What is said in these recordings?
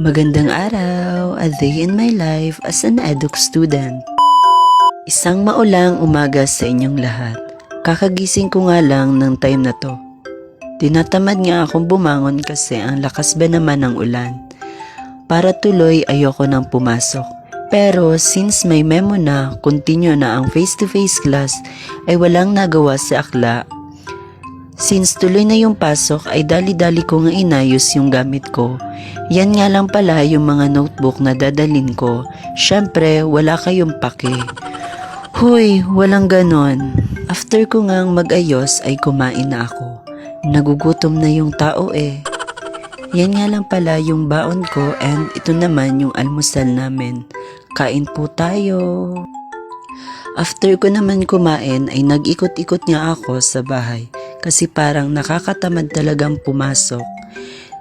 Magandang araw, a day in my life as an eduk student. Isang maulang umaga sa inyong lahat. Kakagising ko nga lang ng time na to. Tinatamad nga akong bumangon kasi ang lakas ba naman ng ulan. Para tuloy ayoko nang pumasok. Pero since may memo na, continue na ang face-to-face class, ay walang nagawa si Akla. Since tuloy na yung pasok ay dali-dali ko nga inayos yung gamit ko. Yan nga lang pala yung mga notebook na dadalin ko. Syempre, wala kayong pake. Huy, walang ganon. After ko ngang mag-ayos ay kumain na ako. Nagugutom na yung tao eh. Yan nga lang pala yung baon ko and ito naman yung almusal namin. Kain po tayo. After ko naman kumain ay nag-ikot-ikot nga ako sa bahay. Kasi parang nakakatamad talagang pumasok.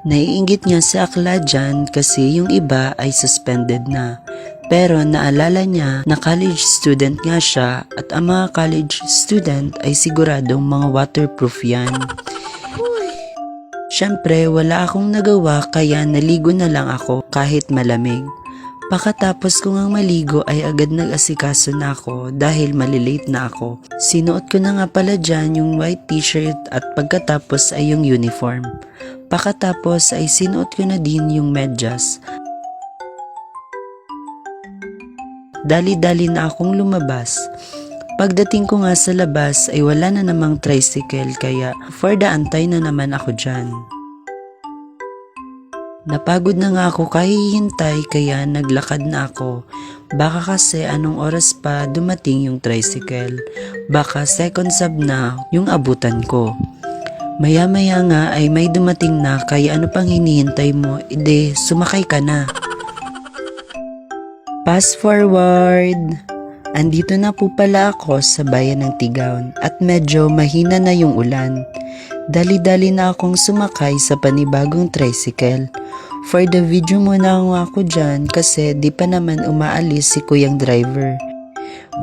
Naiinggit nga si Akla dyan kasi yung iba ay suspended na. Pero naalala niya na college student nga siya at ang mga college student ay siguradong mga waterproof yan. Siyempre wala akong nagawa kaya naligo na lang ako kahit malamig. Pagkatapos ko ngang maligo ay agad nag-asikaso na ako dahil malilate na ako. Sinuot ko na nga pala dyan yung white t-shirt at pagkatapos ay yung uniform. Pagkatapos ay sinuot ko na din yung medyas. Dali-dali na akong lumabas. Pagdating ko nga sa labas ay wala na namang tricycle kaya for the antay na naman ako dyan. Napagod na nga ako kahihintay kaya naglakad na ako. Baka kasi anong oras pa dumating yung tricycle. Baka second sub na yung abutan ko. Maya-maya nga ay may dumating na kaya ano pang hinihintay mo? Ide, sumakay ka na. Fast forward. Andito na po pala ako sa bayan ng Tigaon at medyo mahina na yung ulan. Dali-dali na akong sumakay sa panibagong tricycle. For the video muna ako dyan kasi di pa naman umaalis si kuyang driver.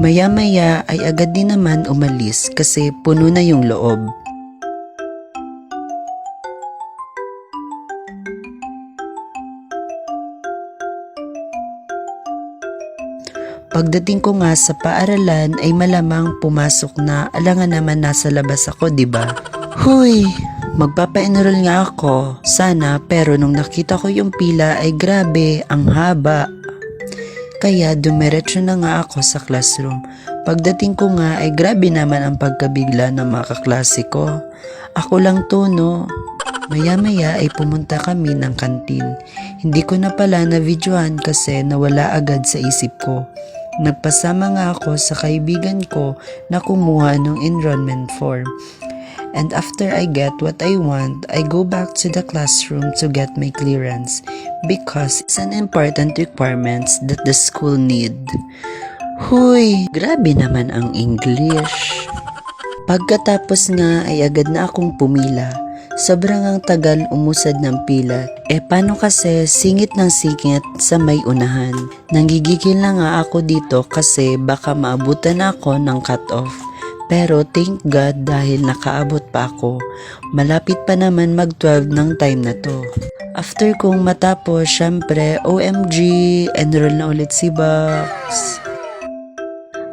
Maya-maya ay agad din naman umalis kasi puno na yung loob. Pagdating ko nga sa paaralan ay malamang pumasok na alangan naman nasa labas ako, diba? Huy! Magpapa-enroll nga ako, sana, pero nung nakita ko yung pila ay grabe, ang haba. Kaya dumiretso na nga ako sa classroom. Pagdating ko nga ay grabe naman ang pagkabigla ng mga kaklase ko. Ako lang to, no? Maya-maya ay pumunta kami ng kantin. Hindi ko na pala na-videohan kasi nawala agad sa isip ko. Nagpasama nga ako sa kaibigan ko na kumuha ng enrollment form. And after I get what I want, I go back to the classroom to get my clearance because it's an important requirement that the school need. Huy, grabe naman ang English. Pagkatapos nga ay agad na akong pumila. Sobrang ang tagal umusad ng pila. Paano kasi singit ng singit sa may unahan. Nanggigigil na nga ako dito kasi baka maabutan ako ng cut-off. Pero thank God dahil nakaabot pa ako. Malapit pa naman mag-12 ng time na to. After kong matapos, syempre, OMG, enroll na ulit si Box.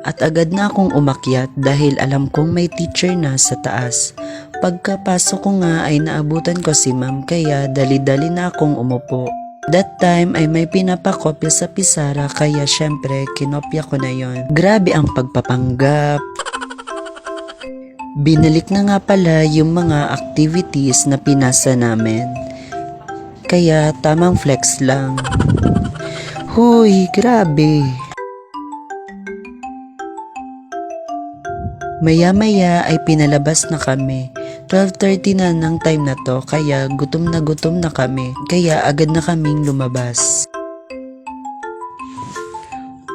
At agad na akong umakyat dahil alam kong may teacher na sa taas. Pagkapasok ko nga ay naabutan ko si ma'am kaya dali-dali na akong umupo. That time ay may pinapakopya sa pisara kaya syempre kinopya ko na yon. Grabe ang pagpapanggap. Binalik na nga pala yung mga activities na pinasa namin. Kaya tamang flex lang. Huy, grabe. Maya-maya ay pinalabas na kami. 12:30 na ng time na to kaya gutom na kami. Kaya agad na kaming lumabas.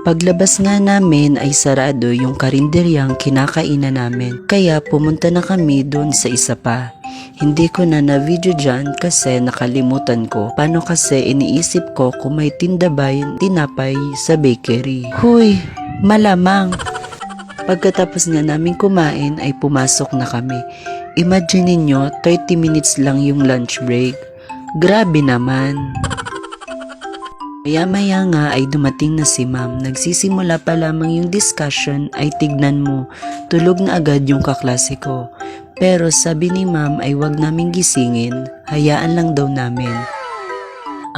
Paglabas nga namin ay sarado yung karinderyang kinakainan namin. Kaya pumunta na kami doon sa isa pa. Hindi ko na na-video dyan kasi nakalimutan ko. Paano kasi iniisip ko kung may tinda ba yung tinapay sa bakery. Huy, malamang. Pagkatapos nga namin kumain ay pumasok na kami. Imagine ninyo, 30 minutes lang yung lunch break. Grabe naman. Maya-maya nga ay dumating na si ma'am. Nagsisimula pa lamang yung discussion ay tignan mo, tulog na agad yung kaklase ko. Pero sabi ni ma'am ay wag naming gisingin, hayaan lang daw namin.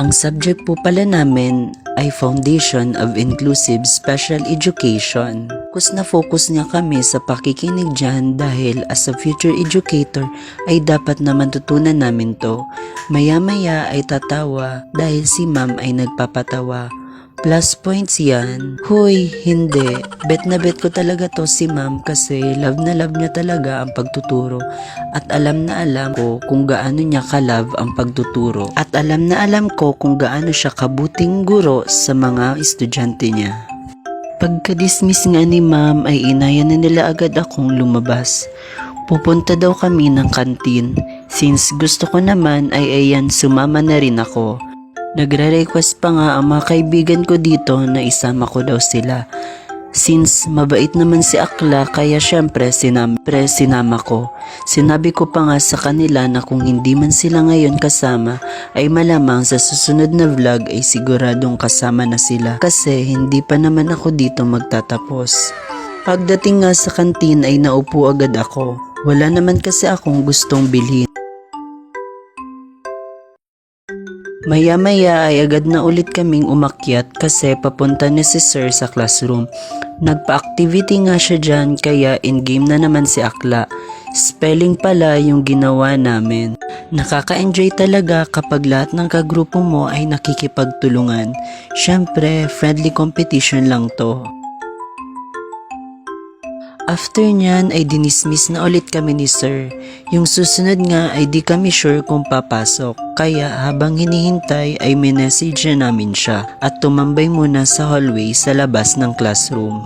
Ang subject po pala namin ay Foundation of Inclusive Special Education. Focus na focus nga kami sa pakikinig dyan dahil as a future educator ay dapat naman tutunan namin to. Maya-maya ay tatawa dahil si ma'am ay nagpapatawa. Plus points yan. Huy, hindi. Bet na bet ko talaga to si ma'am kasi love na love niya talaga ang pagtuturo. At alam na alam ko kung gaano niya ka-love ang pagtuturo. At alam na alam ko kung gaano siya kabuting guro sa mga estudyante niya. Pagka-dismiss nga ni ma'am ay inayan na nila agad akong lumabas. Pupunta daw kami ng kantin. Since gusto ko naman ay ayan sumama na rin ako. Nagre-request pa nga ang mga kaibigan ko dito na isama ko daw sila. Since mabait naman si Akla kaya syempre sinama ko. Sinabi ko pa nga sa kanila na kung hindi man sila ngayon kasama ay malamang sa susunod na vlog ay siguradong kasama na sila kasi hindi pa naman ako dito magtatapos. Pagdating nga sa kantin ay naupo agad ako. Wala naman kasi akong gustong bilhin. Maya-maya ay agad na ulit kaming umakyat kasi papunta na si sir sa classroom. Nagpa-activity nga siya dyan kaya in-game na naman si Akla. Spelling pala yung ginawa namin. Nakaka-enjoy talaga kapag lahat ng kagrupo mo ay nakikipagtulungan. Syempre, friendly competition lang to. After nyan ay dinismiss na ulit kami ni sir. Yung susunod nga ay di kami sure kung papasok. Kaya habang hinihintay ay minessage na namin siya at tumambay muna sa hallway sa labas ng classroom.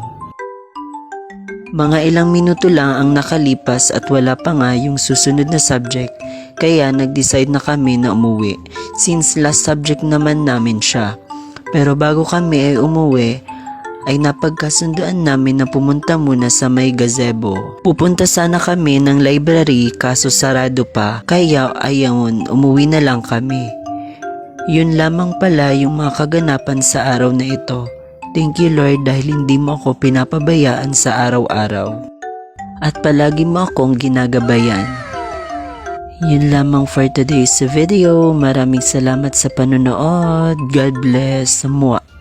Mga ilang minuto lang ang nakalipas at wala pa nga yung susunod na subject. Kaya nag-decide na kami na umuwi since last subject naman namin siya. Pero bago kami ay umuwi, ay napagkasunduan namin na pumunta muna sa may gazebo. Pupunta sana kami ng library kaso sarado pa, kaya ayaw umuwi na lang kami. Yun lamang pala yung mga kaganapan sa araw na ito. Thank you Lord dahil hindi mo ako pinapabayaan sa araw-araw. At palagi mo akong ginagabayan. Yun lamang for today's video. Maraming salamat sa panonood. God bless. Mua.